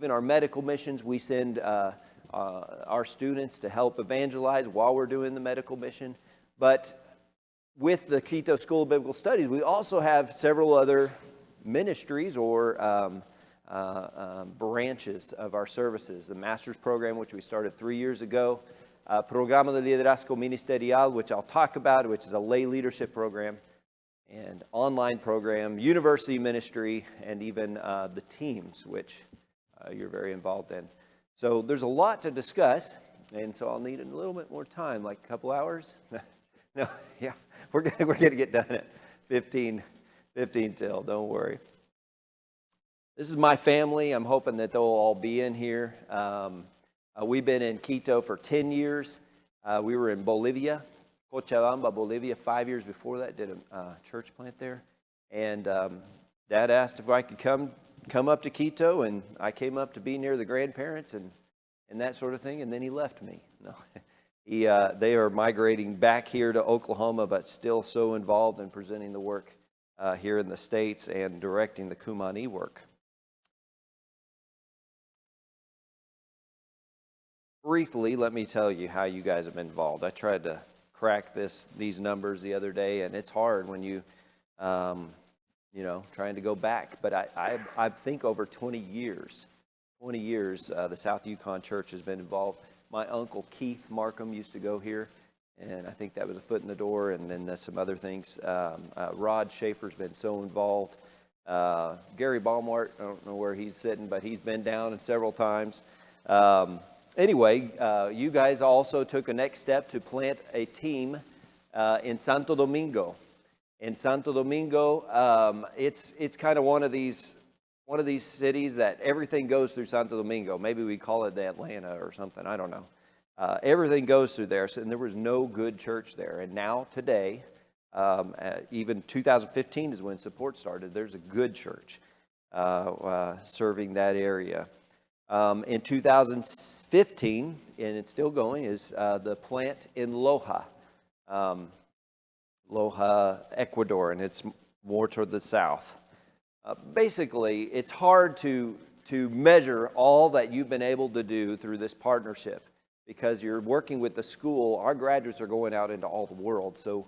Even our medical missions, we send our students to help evangelize while we're doing the medical mission. But with the Quito School of Biblical Studies, we also have several other ministries or branches of our services. The master's program, which we started 3 years ago. Programa de Liderazgo Ministerial, which I'll talk about, which is a lay leadership program. And online program, university ministry, and even the teams, which you're very involved in. So there's a lot to discuss, and so I'll need a little bit more time, like a couple hours. No, yeah, we're gonna get done at 15 till. Don't worry. This is my family. I'm hoping that they'll all be in here. We've been in Quito for 10 years. We were in Bolivia, Cochabamba, Bolivia, 5 years before that. Did a church plant there, and Dad asked if I could come up to Quito, and I came up to be near the grandparents and that sort of thing, and then he left me. No, they are migrating back here to Oklahoma, but still so involved in presenting the work here in the States and directing the Kumani work. Briefly, let me tell you how you guys have been involved. I tried to crack these numbers the other day, and it's hard when you trying to go back. But I think over 20 years, the South Yukon Church has been involved. My uncle Keith Markham used to go here, and I think that was a foot in the door, and then some other things. Rod Schaefer's been so involved. Gary Baumart, I don't know where he's sitting, but he's been down several times. Anyway, you guys also took a next step to plant a team in Santo Domingo. In Santo Domingo, it's kind of one of these cities that everything goes through Santo Domingo. Maybe we call it the Atlanta or something. I don't know. Everything goes through there, and there was no good church there. And now today, even 2015 is when support started. There's a good church serving that area. In 2015, and it's still going, is the plant in Loja, Ecuador, and it's more toward the south. Basically, it's hard to measure all that you've been able to do through this partnership because you're working with the school. Our graduates are going out into all the world. So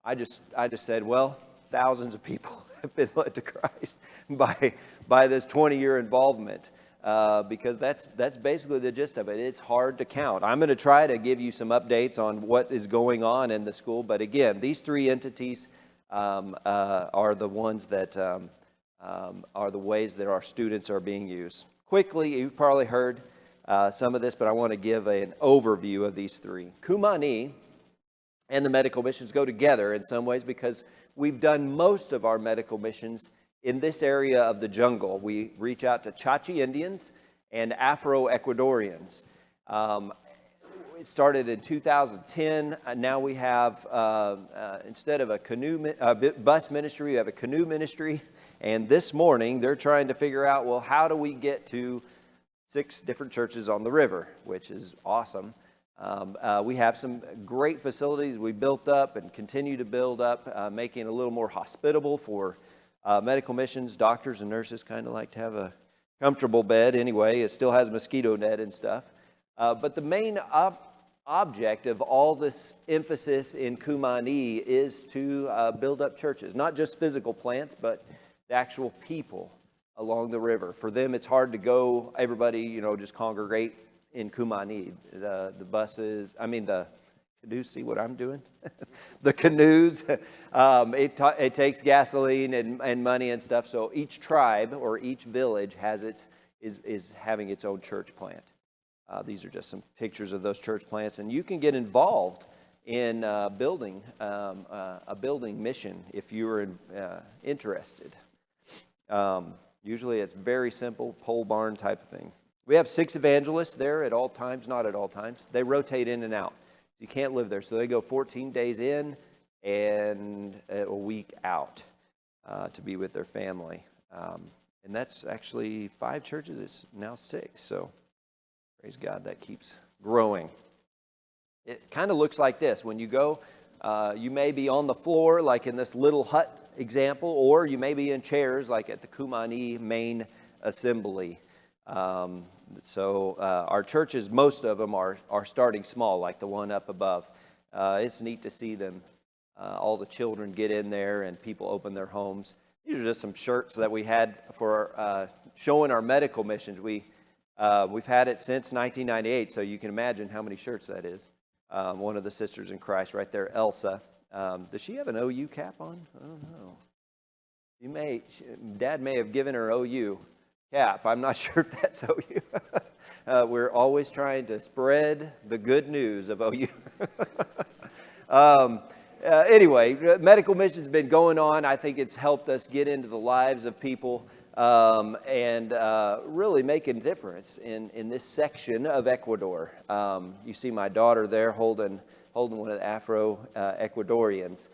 I just said, well, thousands of people have been led to Christ by this 20-year involvement. Because that's basically the gist of it. It's hard to count. I'm going to try to give you some updates on what is going on in the school. But again, these three entities are the ones that are the ways that our students are being used. Quickly, you've probably heard some of this, but I want to give an overview of these three. Kumani and the medical missions go together in some ways because we've done most of our medical missions in this area of the jungle. We reach out to Chachi Indians and Afro-Ecuadorians. It started in 2010. Now we have, instead of a bus ministry, we have a canoe ministry. And this morning, they're trying to figure out, well, how do we get to 6 different churches on the river, which is awesome. We have some great facilities we built up and continue to build up, making it a little more hospitable for medical missions. Doctors and nurses kind of like to have a comfortable bed anyway. It still has a mosquito net and stuff. But the main object of all this emphasis in Kumani is to build up churches. Not just physical plants, but the actual people along the river. For them, it's hard to go, everybody, just congregate in Kumani. The canoes, see what I'm doing? The canoes, it takes gasoline and money and stuff. So each tribe or each village is having its own church plant. These are just some pictures of those church plants, and you can get involved in building a building mission if you're interested. Usually it's very simple, pole barn type of thing. We have 6 evangelists there at all times, not at all times. They rotate in and out. You can't live there. So they go 14 days in and a week out to be with their family. And that's actually 5 churches. It's now 6. So praise God, that keeps growing. It kind of looks like this. When you go, you may be on the floor like in this little hut example, or you may be in chairs like at the Kumani main assembly. So our churches, most of them are starting small, like the one up above. It's neat to see them, all the children get in there and people open their homes. These are just some shirts that we had for showing our medical missions. We've had it since 1998, so you can imagine how many shirts that is. One of the sisters in Christ right there, Elsa. Does she have an OU cap on? I don't know. Dad may have given her OU cap. I'm not sure if that's OU. We're always trying to spread the good news of OU. Anyway, medical mission's been going on. I think it's helped us get into the lives of people and really make a difference in this section of Ecuador. You see my daughter there holding one of the Afro Ecuadorians.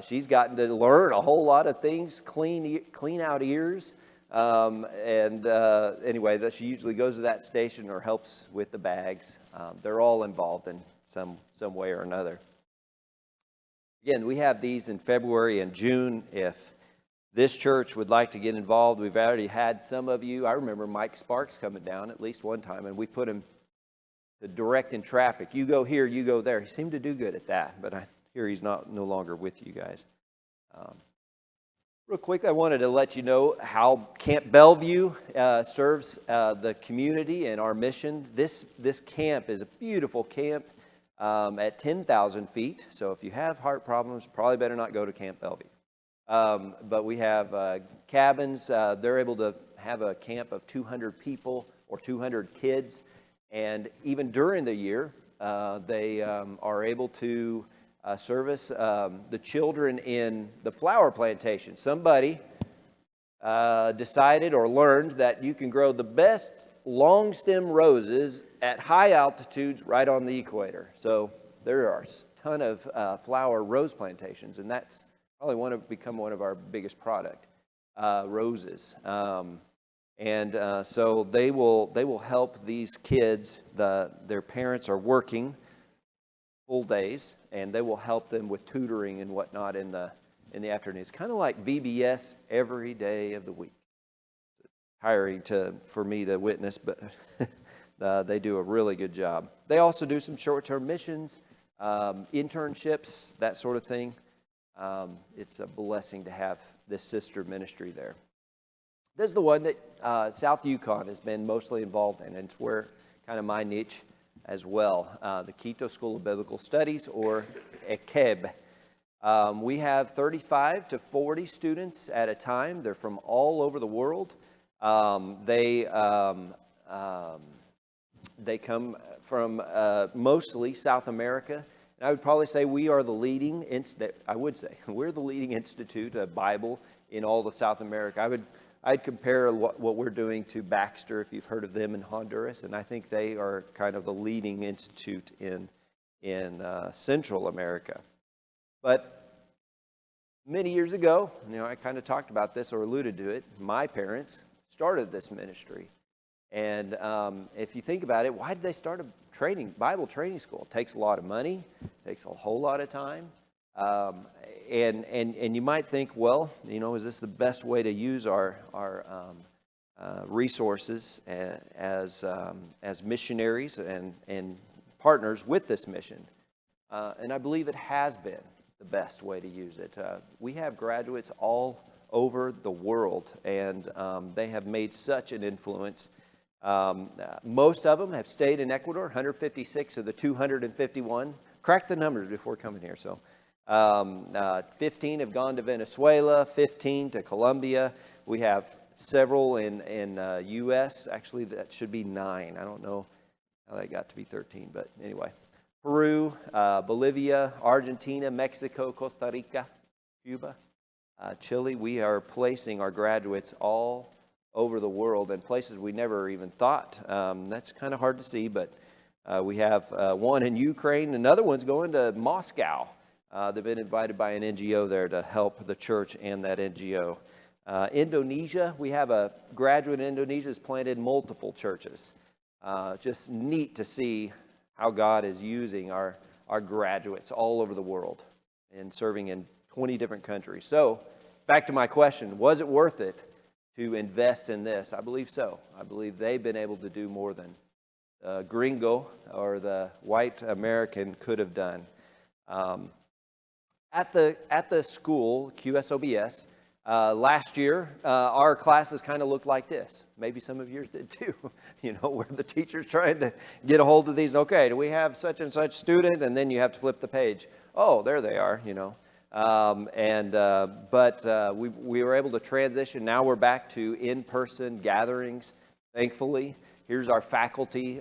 She's gotten to learn a whole lot of things, clean out ears. Anyway, she usually goes to that station or helps with the bags. They're all involved in some way or another. Again, we have these in February and June. If this church would like to get involved, we've already had some of you. I remember Mike Sparks coming down at least one time, and we put him to directing traffic. You go here, you go there. He seemed to do good at that, but I hear he's no longer with you guys. Real quick, I wanted to let you know how Camp Bellevue serves the community and our mission. This camp is a beautiful camp at 10,000 feet. So if you have heart problems, probably better not go to Camp Bellevue. But we have cabins. They're able to have a camp of 200 people or 200 kids. And even during the year, they are able to service the children in the flower plantation. Somebody decided or learned that you can grow the best long stem roses at high altitudes right on the equator. So there are a ton of flower rose plantations, and that's probably become one of our biggest product, roses. So they will help these kids. Their parents are working full days, and they will help them with tutoring and whatnot in the afternoon. It's kind of like VBS every day of the week. It's tiring for me to witness, but they do a really good job. They also do some short-term missions, internships, that sort of thing. It's a blessing to have this sister ministry there. This is the one that South Yukon has been mostly involved in, and it's where kind of my niche as well, the Quito School of Biblical Studies, or EKEB. We have 35 to 40 students at a time. They're from all over the world. They come from mostly South America. And I would probably say we are the leading we're the leading institute of Bible in all of South America. I'd compare what we're doing to Baxter, if you've heard of them in Honduras, and I think they are kind of the leading institute in Central America. But many years ago, I kind of talked about this or alluded to it. My parents started this ministry, and if you think about it, why did they start a Bible training school? It takes a lot of money, takes a whole lot of time. And you might think, well, is this the best way to use our resources as missionaries and partners with this mission? And I believe it has been the best way to use it. We have graduates all over the world, and they have made such an influence. Most of them have stayed in Ecuador. 156 of the 251. Crack the numbers before coming here. So 15 have gone to Venezuela, 15 to Colombia. We have several in U.S. Actually, that should be 9. I don't know how that got to be 13, but anyway. Peru, Bolivia, Argentina, Mexico, Costa Rica, Cuba, Chile. We are placing our graduates all over the world in places we never even thought. That's kind of hard to see, but we have one in Ukraine. Another one's going to Moscow. They've been invited by an NGO there to help the church and that NGO. Indonesia, we have a graduate in Indonesia who's planted multiple churches. Just neat to see how God is using our graduates all over the world and serving in 20 different countries. So, back to my question, was it worth it to invest in this? I believe so. I believe they've been able to do more than gringo or the white American could have done. At the school, QSOBS, last year, our classes kind of looked like this. Maybe some of yours did too. Where the teacher's trying to get a hold of these. Okay, do we have such and such student? And then you have to flip the page. Oh, there they are, But we were able to transition. Now we're back to in-person gatherings, thankfully. Here's our faculty,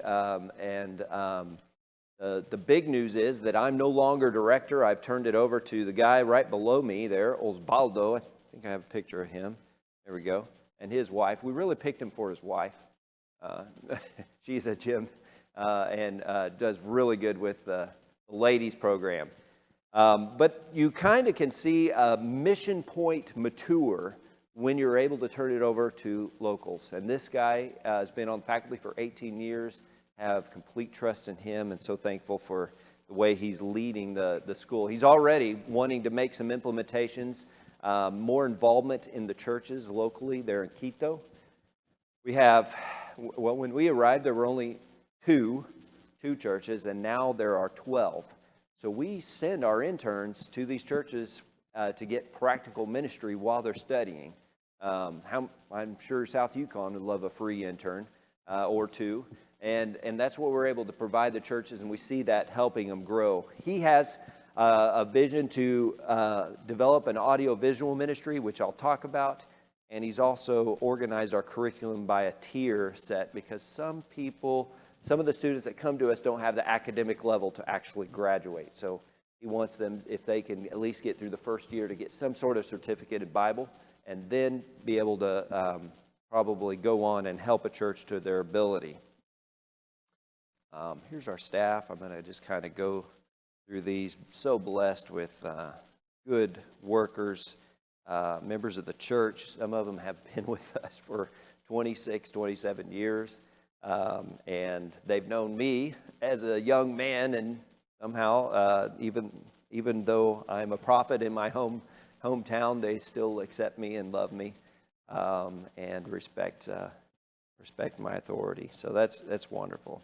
the big news is that I'm no longer director. I've turned it over to the guy right below me there, Osvaldo. I think I have a picture of him. There we go. And his wife. We really picked him for his wife. She's a gym and does really good with the ladies program. But you kind of can see a mission point mature when you're able to turn it over to locals. And this guy has been on faculty for 18 years, have complete trust in him, and so thankful for the way he's leading the school. He's already wanting to make some implementations, more involvement in the churches locally there in Quito. When we arrived, there were only two churches, and now there are 12. So we send our interns to these churches to get practical ministry while they're studying. I'm sure South Yukon would love a free intern or two. And that's what we're able to provide the churches, and we see that helping them grow. He has a vision to develop an audio-visual ministry, which I'll talk about. And he's also organized our curriculum by a tier set because some of the students that come to us don't have the academic level to actually graduate. So he wants them, if they can at least get through the first year, to get some sort of certificated Bible and then be able to probably go on and help a church to their ability. Here's our staff. I'm going to just kind of go through these. So blessed with good workers, members of the church. Some of them have been with us for 26, 27 years. And they've known me as a young man, and somehow, even though I'm a prophet in my hometown, they still accept me and love me and respect my authority. So that's wonderful.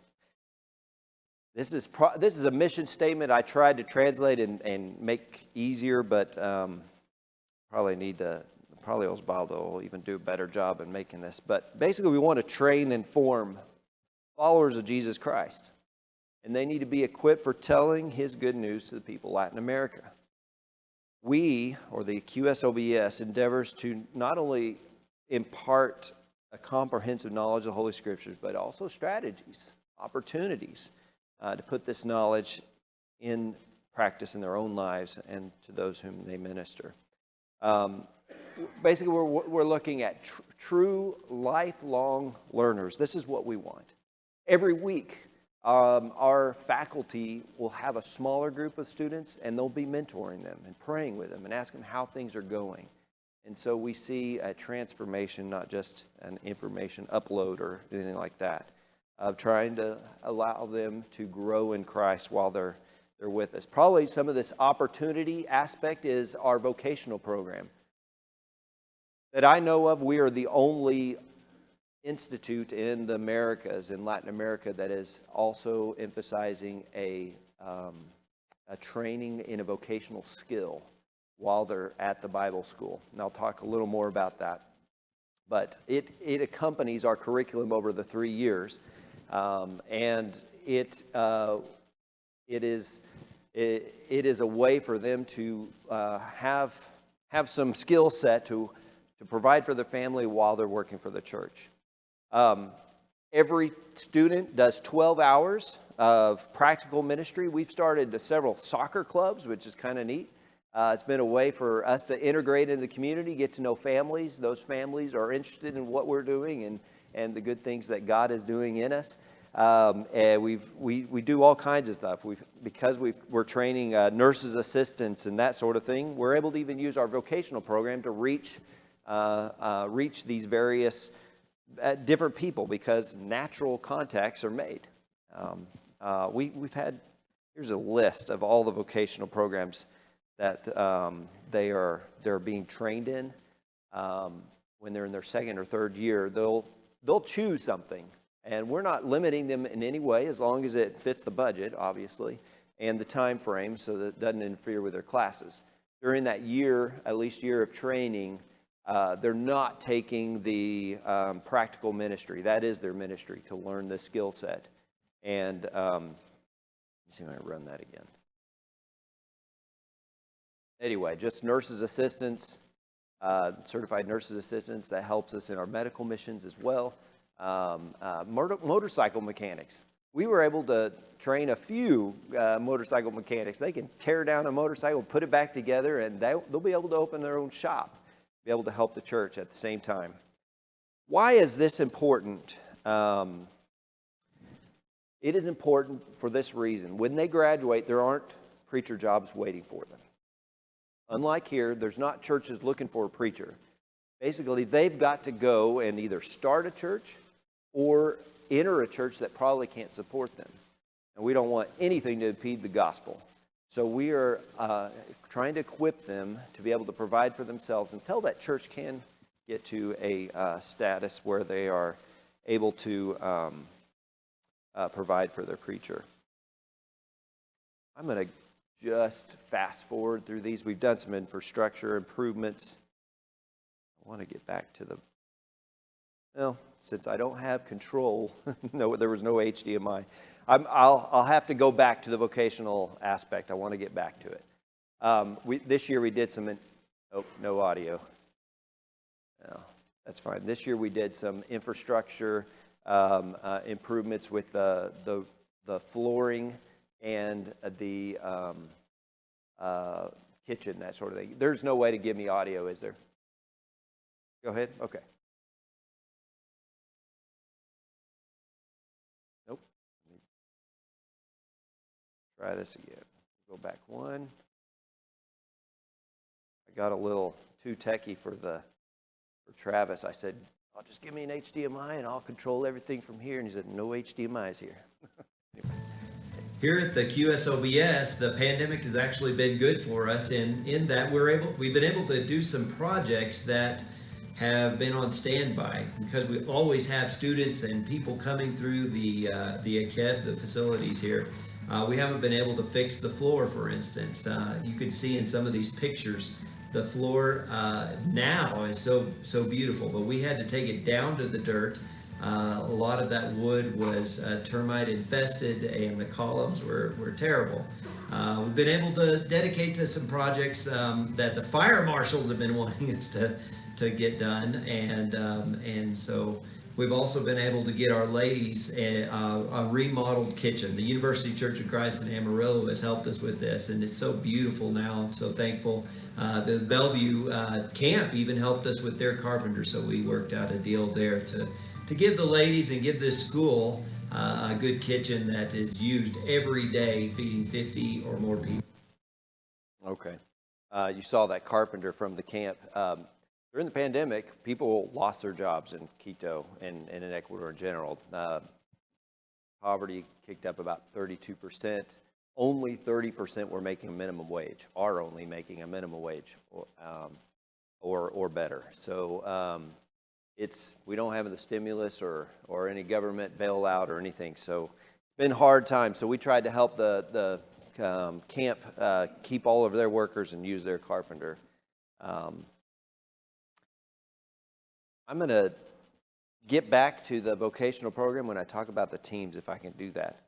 This is a mission statement I tried to translate and make easier, but probably Osvaldo will even do a better job in making this. But basically, we want to train and form followers of Jesus Christ, and they need to be equipped for telling His good news to the people of Latin America. We, or the QSOBS, endeavors to not only impart a comprehensive knowledge of the Holy Scriptures, but also strategies, opportunities to put this knowledge in practice in their own lives and to those whom they minister. Basically, we're looking at true lifelong learners. This is what we want. Every week, our faculty will have a smaller group of students, and they'll be mentoring them and praying with them and asking them how things are going. And so we see a transformation, not just an information upload or anything like that, of trying to allow them to grow in Christ while they're with us. Probably some of this opportunity aspect is our vocational program. That I know of, we are the only institute in the Americas, in Latin America, that is also emphasizing a training in a vocational skill while they're at the Bible school. And I'll talk a little more about that. But it accompanies our curriculum over the 3 years. And it is a way for them to have some skill set to provide for their family while they're working for the church. Every student does 12 hours of practical ministry. We've started several soccer clubs, which is kind of neat. It's been a way for us to integrate in the community, get to know families. Those families are interested in what we're doing and the good things that God is doing in us. And we do all kinds of stuff. Because we're training nurses, assistants, and that sort of thing, we're able to even use our vocational program to reach these various different people because natural contacts are made. Here's a list of all the vocational programs that they're being trained in. when they're in their second or third year, they'll choose something. And we're not limiting them in any way, as long as it fits the budget, obviously, and the time frame, so that it doesn't interfere with their classes. During that year, at least year of training, they're not taking the practical ministry. That is their ministry, to learn this skill set. And let me see if I can run that again. Anyway, just nurses assistants, certified nurses assistants. That helps us in our medical missions as well. Motorcycle mechanics. We were able to train a few motorcycle mechanics. They can tear down a motorcycle, put it back together, and they'll be able to open their own shop, be able to help the church at the same time. Why is this important? It is important for this reason. When they graduate, there aren't preacher jobs waiting for them. Unlike here, there's not churches looking for a preacher. Basically, they've got to go and either start a church or enter a church that probably can't support them. And we don't want anything to impede the gospel. So we are trying to equip them to be able to provide for themselves until that church can get to a status where they are able to provide for their preacher. I'm going to just fast forward through these. We've done some infrastructure improvements. I want to get back to well, since I don't have control, no, there was no HDMI. I'll have to go back to the vocational aspect. I want to get back to it. This year we did some, no audio. No, that's fine. This year we did some infrastructure improvements with the flooring and the kitchen, that sort of thing. There's no way to give me audio, is there? Go ahead. Okay. Nope. Try this again. Go back one. I got a little too techie for Travis. I said, "I'll just give me an HDMI and I'll control everything from here." And he said, "No HDMIs here." Anyway. Here at the QSOBS, the pandemic has actually been good for us in that we've been able to do some projects that have been on standby because we always have students and people coming through the ACEB, the facilities here. We haven't been able to fix the floor, for instance. You can see in some of these pictures, the floor now is so beautiful, but we had to take it down to the dirt. A lot of that wood was termite infested and the columns were terrible. We've been able to dedicate to some projects that the fire marshals have been wanting us to get done, and so we've also been able to get our ladies a remodeled kitchen. The University Church of Christ in Amarillo has helped us with this, and it's so beautiful now. I'm so thankful. The Bellevue camp even helped us with their carpenter, so we worked out a deal there to give the ladies and give this school a good kitchen that is used every day, feeding 50 or more people. Okay. You saw that carpenter from the camp. During the pandemic, people lost their jobs in Quito and in Ecuador in general. Poverty kicked up about 32%. Only 30% were making a minimum wage, are only making a minimum wage or better. So we don't have the stimulus or any government bailout or anything. So it's been a hard time. So we tried to help the camp keep all of their workers and use their carpenter. I'm going to get back to the vocational program when I talk about the teams, if I can do that.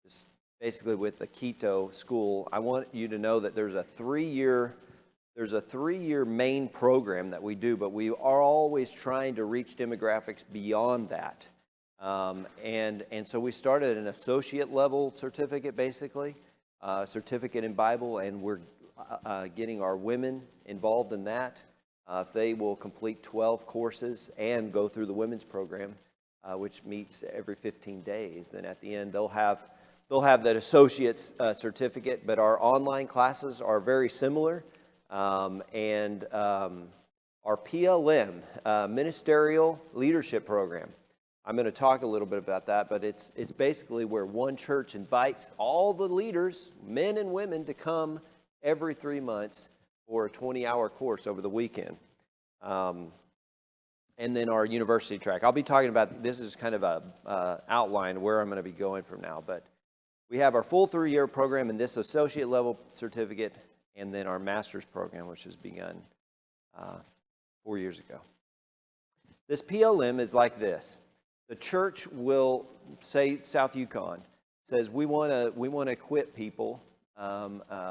Just basically with the Quito school, I want you to know that there's a three-year main program that we do, but we are always trying to reach demographics beyond that. And so we started an associate level certificate, basically, certificate in Bible, and we're getting our women involved in that. If they will complete 12 courses and go through the women's program, which meets every 15 days, then at the end they'll have that associate's certificate. But our online classes are very similar, and our PLM, Ministerial Leadership Program. I'm going to talk a little bit about that, but it's basically where one church invites all the leaders, men and women, to come every 3 months for a 20-hour course over the weekend. and then our university track. I'll be talking about, this is kind of a outline where I'm going to be going from now, but we have our full 3-year program in this associate level certificate, and then our master's program, which has begun 4 years ago. This PLM is like this. The church will, say South Yukon, says we want to equip people,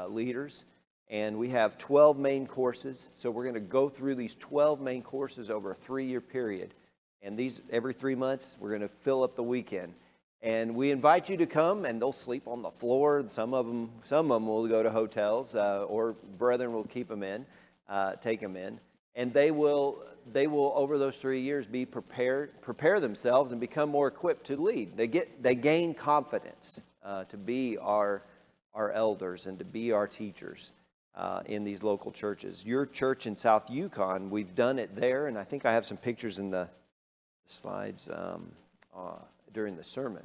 leaders, and we have 12 main courses. So we're going to go through these 12 main courses over a 3-year period. And these, every 3 months, we're going to fill up the weekend. And we invite you to come, and they'll sleep on the floor. Some of them will go to hotels, or brethren will keep them in, take them in. And they will over those 3 years be prepare themselves and become more equipped to lead. They gain confidence to be our elders and to be our teachers in these local churches. Your church in South Yukon, we've done it there, and I think I have some pictures in the slides during the sermon.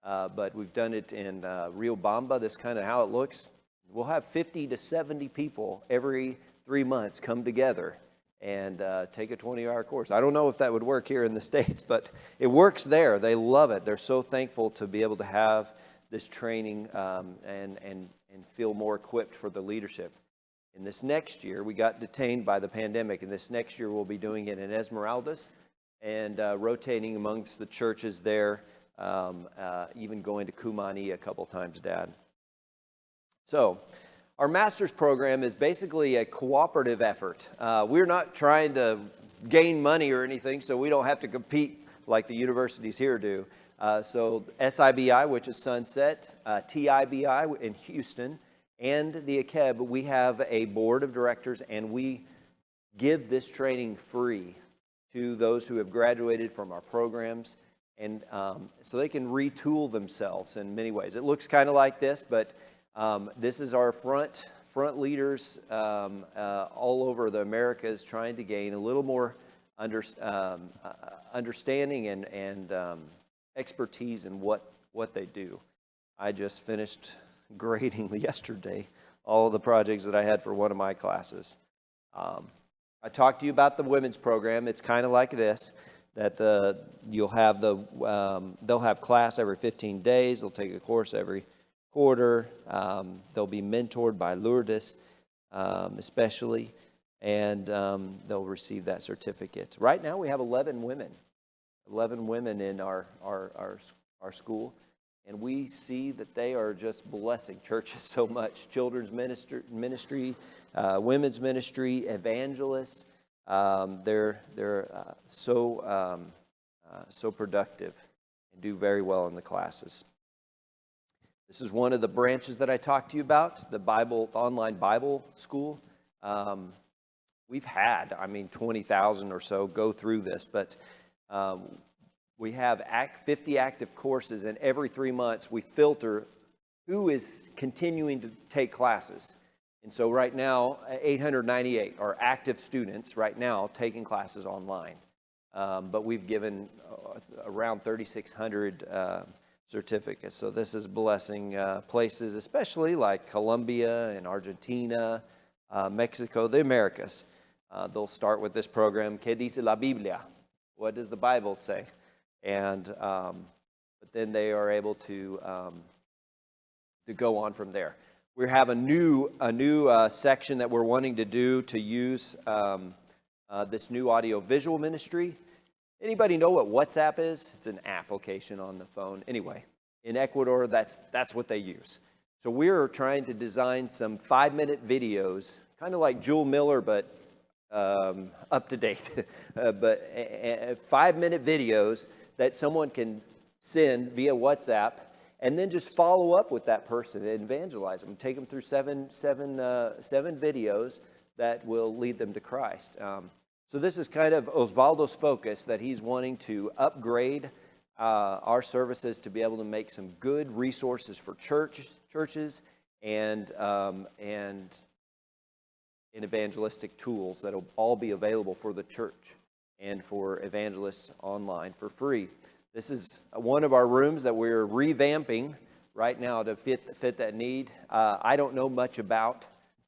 But we've done it in Rio Bamba. This is kind of how it looks. We'll have 50 to 70 people every 3 months come together and take a 20-hour course. I don't know if that would work here in the States, but it works there. They love it. They're so thankful to be able to have this training and feel more equipped for the leadership. In this next year, we got detained by the pandemic, and this next year we'll be doing it in Esmeraldas and rotating amongst the churches there, even going to Kumani a couple times, Dad. So, our master's program is basically a cooperative effort. We're not trying to gain money or anything, so we don't have to compete like the universities here do. So SIBI, which is Sunset, TIBI in Houston, and the AKEB, we have a board of directors, and we give this training free to those who have graduated from our programs, and so they can retool themselves in many ways. It looks kind of like this, but this is our front leaders all over the Americas trying to gain a little more understanding and expertise in what they do. I just finished grading yesterday all of the projects that I had for one of my classes. I talked to you about the women's program. It's kind of like this, that they'll have class every 15 days. They'll take a course every quarter. They'll be mentored by Lourdes, especially, and they'll receive that certificate. Right now we have 11 women in our school, and we see that they are just blessing churches so much. Children's ministry, women's ministry, evangelists. They're so productive and do very well in the classes. This is one of the branches that I talked to you about, the online Bible school. We've had, 20,000 or so go through this, but we have 50 active courses, and every 3 months we filter who is continuing to take classes. And so right now, 898 are active students right now taking classes online. But we've given around 3,600 certificates. So this is blessing places, especially like Colombia and Argentina, Mexico, the Americas. They'll start with this program, ¿Qué dice la Biblia? What does the Bible say? And but then they are able to go on from there. We have a new section that we're wanting to do to use this new audio-visual ministry. Anybody know what WhatsApp is? It's an application on the phone. Anyway, in Ecuador, that's what they use. So we're trying to design some 5-minute videos, kind of like Jewel Miller, but up to date. But 5-minute videos that someone can send via WhatsApp, and then just follow up with that person and evangelize them. Take them through seven videos that will lead them to Christ. So this is kind of Osvaldo's focus, that he's wanting to upgrade our services to be able to make some good resources for churches and evangelistic tools that will all be available for the church and for evangelists online for free. This is one of our rooms that we're revamping right now to fit that need. I don't know much about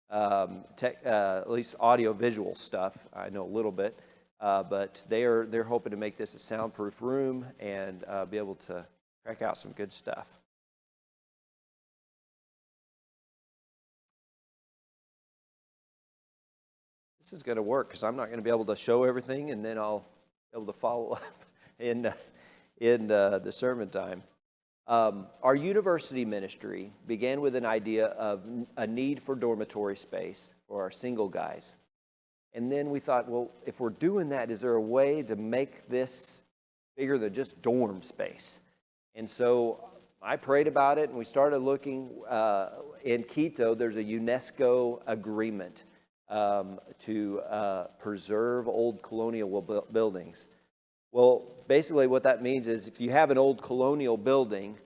at least audio-visual stuff. I know a little bit. but they're hoping to make this a soundproof room and be able to crack out some good stuff. This is going to work because I'm not going to be able to show everything, and then I'll be able to follow up in the sermon time. Our university ministry began with an idea of a need for dormitory space for our single guys. And then we thought, well, if we're doing that, is there a way to make this bigger than just dorm space? And so I prayed about it, and we started looking. In Quito, there's a UNESCO agreement to preserve old colonial buildings. Well, basically what that means is if you have an old colonial building,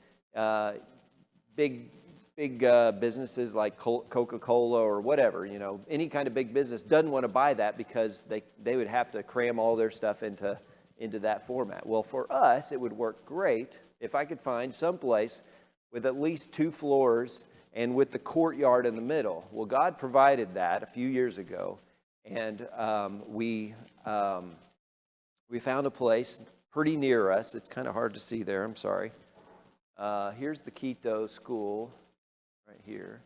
big businesses like Coca-Cola or whatever, any kind of big business doesn't want to buy that because they would have to cram all their stuff into that format. Well, for us, it would work great if I could find some place with at least 2 floors and with the courtyard in the middle. Well, God provided that a few years ago, and we found a place pretty near us. It's kind of hard to see there, I'm sorry. Here's the Quito School right here.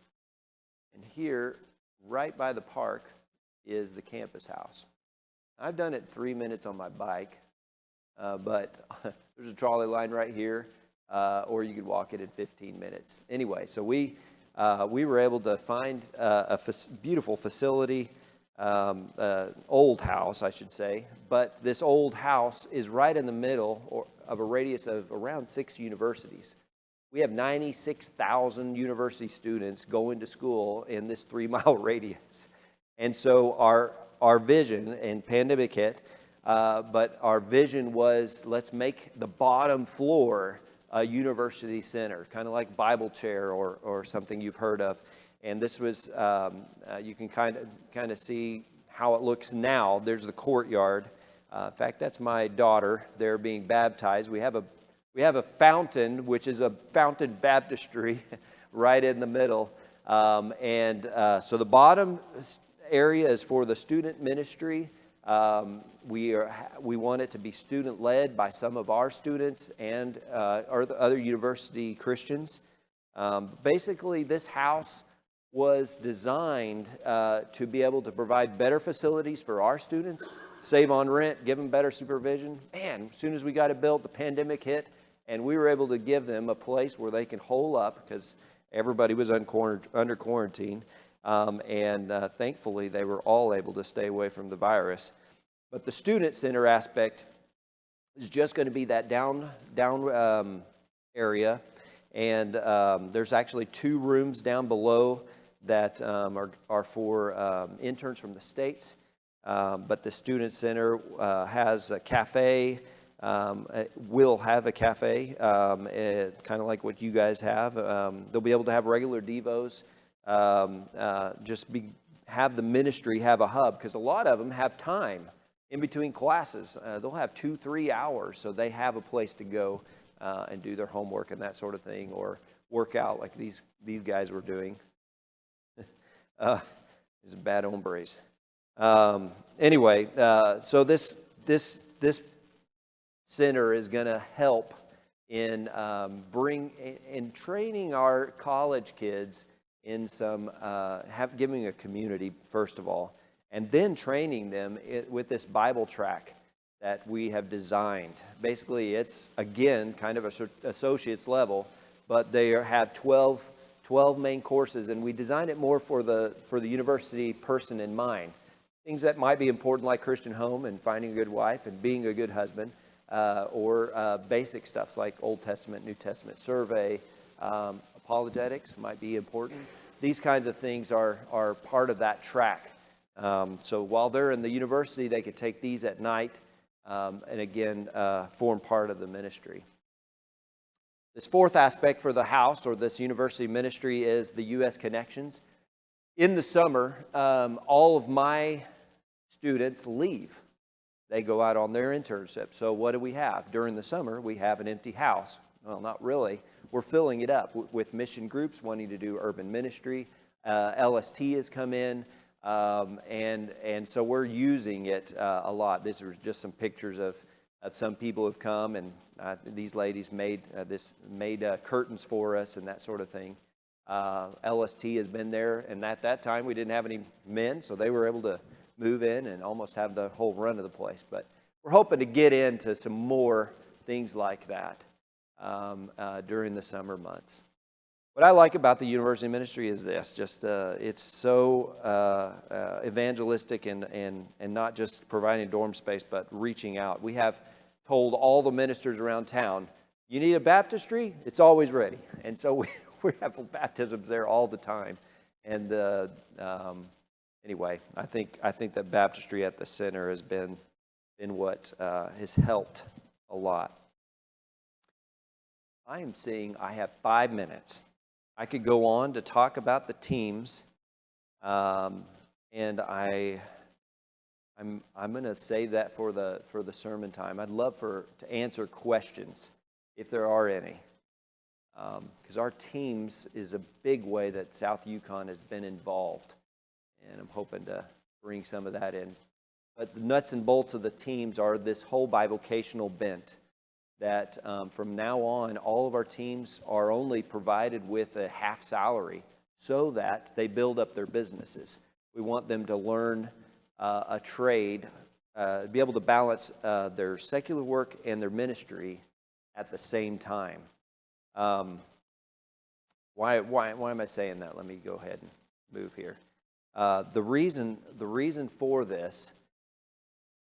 And here, right by the park, is the campus house. I've done it 3 minutes on my bike, but there's a trolley line right here, or you could walk it in 15 minutes. Anyway, so we were able to find a beautiful facility, old house, I should say, but this old house is right in the middle of a radius of around 6 universities. We have 96,000 university students going to school in this 3-mile radius. And so our vision, and pandemic hit, but our vision was, let's make the bottom floor a university center, kind of like Bible Chair or something you've heard of. And this was, you can kind of see how it looks now. There's the courtyard. In fact, that's my daughter. They're being baptized. We have a fountain, which is a fountain baptistry, right in the middle. So the bottom area is for the student ministry. We want it to be student-led by some of our students and other university Christians. Basically, this house was designed to be able to provide better facilities for our students, save on rent, give them better supervision. Man, as soon as we got it built, the pandemic hit, and we were able to give them a place where they can hole up because everybody was under quarantine. Thankfully, they were all able to stay away from the virus. But the student center aspect is just going to be that down area. And there's actually 2 rooms down below that are for interns from the States. But the student center has a cafe, will have a cafe, kind of like what you guys have. They'll be able to have regular devos, have the ministry have a hub, because a lot of them have time in between classes. They'll have 2-3 hours, so they have a place to go and do their homework and that sort of thing, or work out like these guys were doing. These bad hombres. Anyway, so this center is going to help in training our college kids in giving a community, first of all, and then training them with this Bible track that we have designed. Basically, it's, again, kind of a associate's level, but they have 12 main courses, and we designed it more for the university person in mind. Things that might be important, like Christian home and finding a good wife and being a good husband, or basic stuff like Old Testament, New Testament survey, apologetics might be important. These kinds of things are part of that track. So while they're in the university, they could take these at night and again form part of the ministry. This 4th aspect for the house or this university ministry is the U.S. connections. In the summer, all of my students leave. They go out on their internship. So what do we have? During the summer, we have an empty house. Well, not really. We're filling it up with mission groups wanting to do urban ministry. LST has come in. And so we're using it a lot. These are just some pictures of some people who've come, and these ladies made curtains for us and that sort of thing. LST has been there, and at that time we didn't have any men, so they were able to move in and almost have the whole run of the place. But we're hoping to get into some more things like that during the summer months. What I like about the university ministry is this: just it's so evangelistic and not just providing dorm space, but reaching out. We have told all the ministers around town, you need a baptistry? It's always ready. And so we have baptisms there all the time. And anyway, I think that baptistry at the center has been what has helped a lot. I am seeing I have 5 minutes. I could go on to talk about the teams, and I'm going to save that for the sermon time. I'd love to answer questions if there are any, because our teams is a big way that South Yukon has been involved, and I'm hoping to bring some of that in. But the nuts and bolts of the teams are this whole bivocational bent. That from now on, all of our teams are only provided with a half salary so that they build up their businesses. We want them to learn a trade, be able to balance their secular work and their ministry at the same time. Why am I saying that? Let me go ahead and move here. The reason for this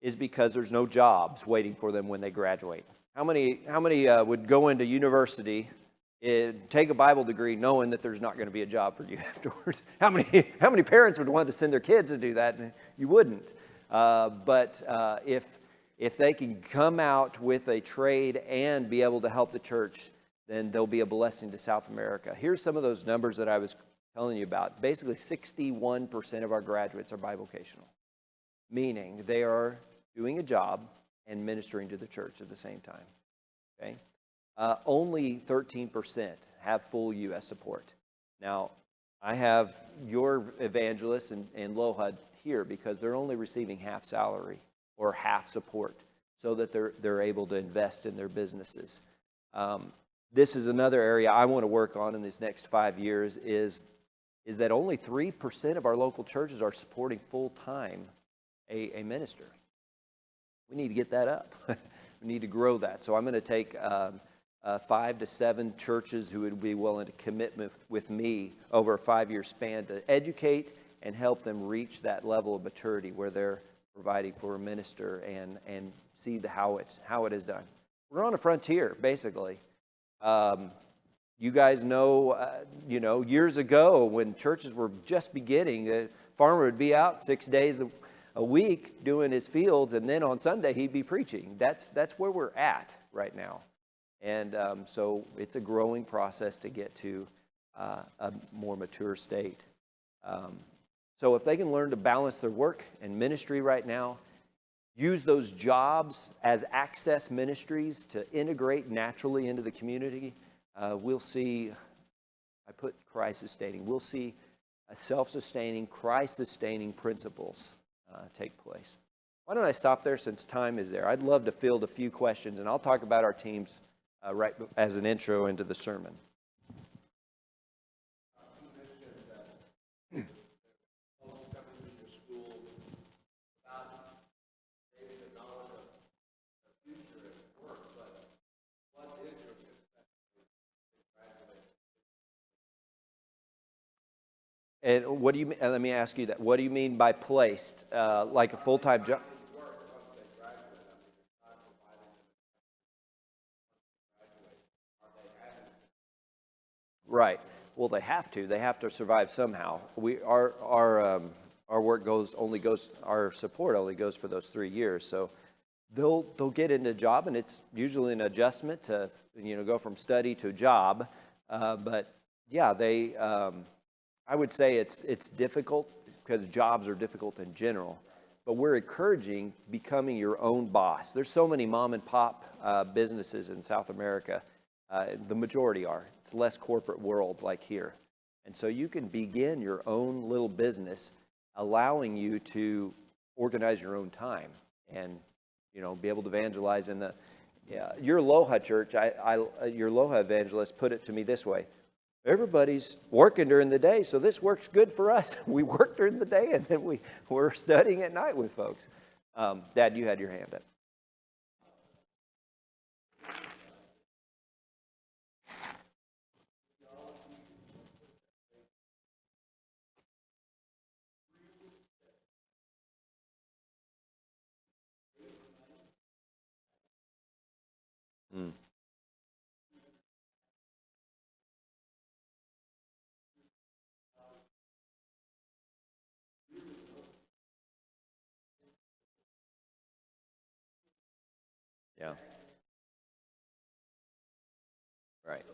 is because there's no jobs waiting for them when they graduate. How many would go into university, take a Bible degree, knowing that there's not going to be a job for you afterwards? How many parents would want to send their kids to do that? And you wouldn't. But if they can come out with a trade and be able to help the church, then they'll be a blessing to South America. Here's some of those numbers that I was telling you about. Basically, 61% of our graduates are bivocational, meaning they are doing a job and ministering to the church at the same time. Okay, only 13% have full U.S. support. Now, I have your evangelists and LOHUD here because they're only receiving half salary or half support, so that they're able to invest in their businesses. This is another area I want to work on in these next 5 years. Is that only 3% of our local churches are supporting full-time a minister. We need to get that up. We need to grow that. So I'm going to take 5 to 7 churches who would be willing to commit with me over a 5-year span to educate and help them reach that level of maturity where they're providing for a minister and see how it is done. We're on a frontier, basically. You guys know, years ago when churches were just beginning, the farmer would be out 6 days a week doing his fields, and then on Sunday he'd be preaching. That's where we're at right now. And so it's a growing process to get to a more mature state. So if they can learn to balance their work and ministry right now, use those jobs as access ministries to integrate naturally into the community, we'll see, I put Christ-sustaining, we'll see a self-sustaining, Christ-sustaining principles take place. Why don't I stop there since time is there? I'd love to field a few questions, and I'll talk about our teams right as an intro into the sermon. And what do you mean? Let me ask you that. What do you mean by placed? Like a full-time job? Right. Well, they have to. They have to survive somehow. Our work our support only goes for those 3 years. So they'll get into a job, and it's usually an adjustment to go from study to job. But yeah, I would say it's difficult because jobs are difficult in general, but we're encouraging becoming your own boss. There's so many mom and pop businesses in South America. The majority are. It's less corporate world like here. And so you can begin your own little business allowing you to organize your own time and, be able to evangelize in the, your Aloha church, your Aloha evangelist put it to me this way: everybody's working during the day, so this works good for us. We work during the day, and then we're studying at night with folks. Dad, you had your hand up. Mm. Yeah. Right.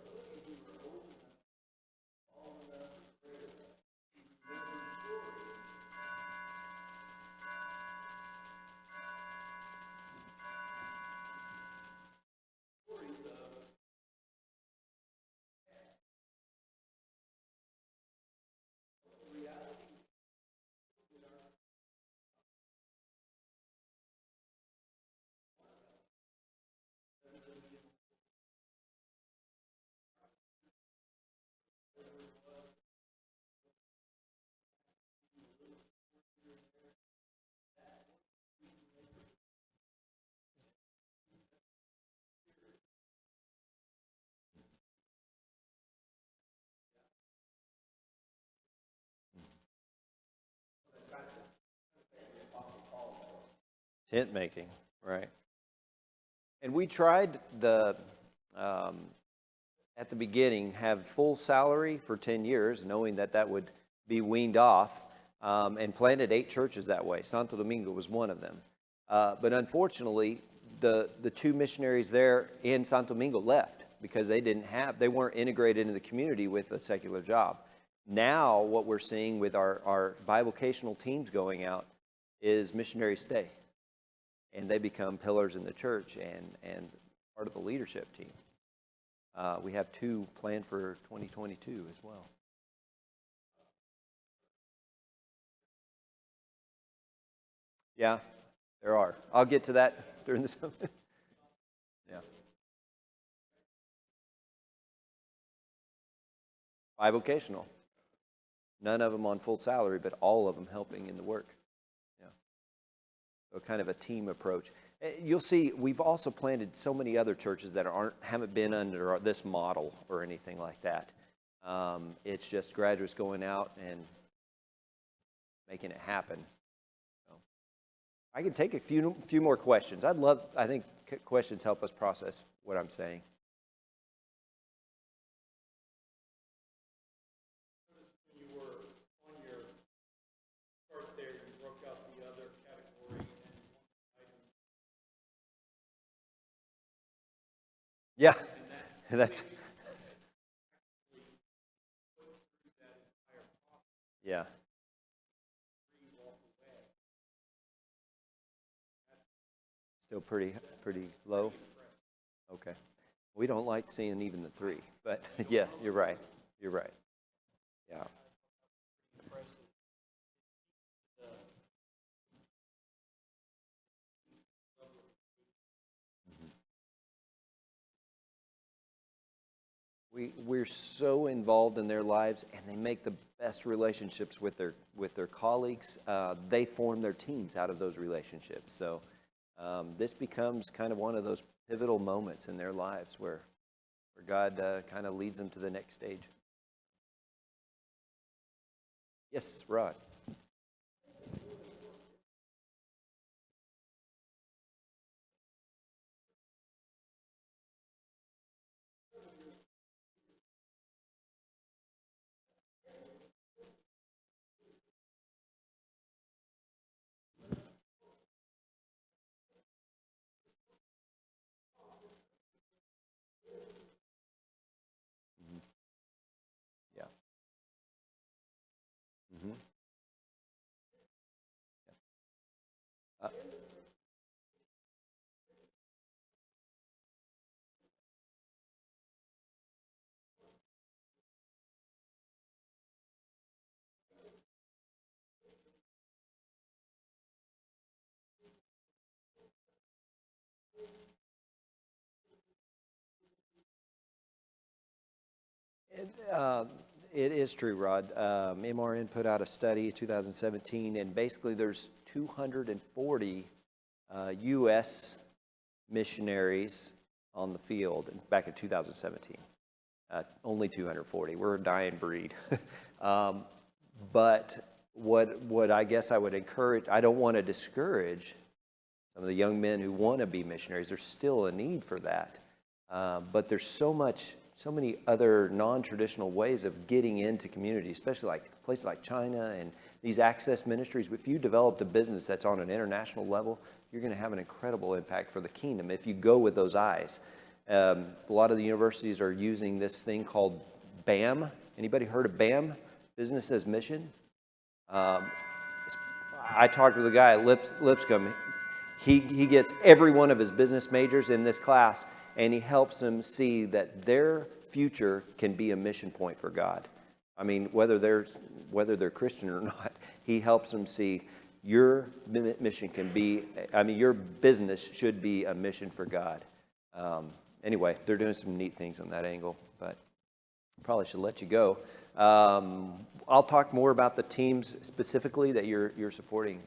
Tent making, right. And we tried at the beginning, have full salary for 10 years, knowing that would be weaned off, and planted 8 churches that way. Santo Domingo was one of them. But unfortunately, the 2 missionaries there in Santo Domingo left because they weren't integrated into the community with a secular job. Now, what we're seeing with our bivocational teams going out is missionaries stay, and they become pillars in the church and part of the leadership team. We have 2 planned for 2022 as well. Yeah, there are. I'll get to that during the summer. Yeah. Bivocational. None of them on full salary, but all of them helping in the work. Yeah. So kind of a team approach. You'll see we've also planted so many other churches that haven't been under this model or anything like that. It's just graduates going out and making it happen. So I can take a few more questions. I think questions help us process what I'm saying. Yeah, that's, yeah. Still pretty low? Okay. We don't like seeing even the 3, but yeah, you're right. You're right. Yeah. We're so involved in their lives, and they make the best relationships with their colleagues. They form their teams out of those relationships. So this becomes kind of one of those pivotal moments in their lives where God kind of leads them to the next stage. Yes, Rod. Yeah. Mm-hmm. It is true, Rod. MRN put out a study in 2017, and basically there's 240 U.S. missionaries on the field back in 2017. Only 240. We're a dying breed. But what I guess I would encourage, I don't want to discourage some of the young men who want to be missionaries. There's still a need for that. But there's so many other non-traditional ways of getting into communities, especially like places like China and these access ministries. If you developed a business that's on an international level, you're going to have an incredible impact for the kingdom if you go with those eyes. A lot of the universities are using this thing called BAM. Anybody heard of BAM? Business as Mission? I talked with a guy at Lipscomb. He gets every one of his business majors in this class, and he helps them see that their future can be a mission point for God. I mean, whether they're Christian or not, he helps them see your mission can be, your business should be a mission for God. Anyway, they're doing some neat things on that angle, but probably should let you go. I'll talk more about the teams specifically that you're supporting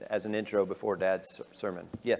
as an intro before Dad's sermon. Yes?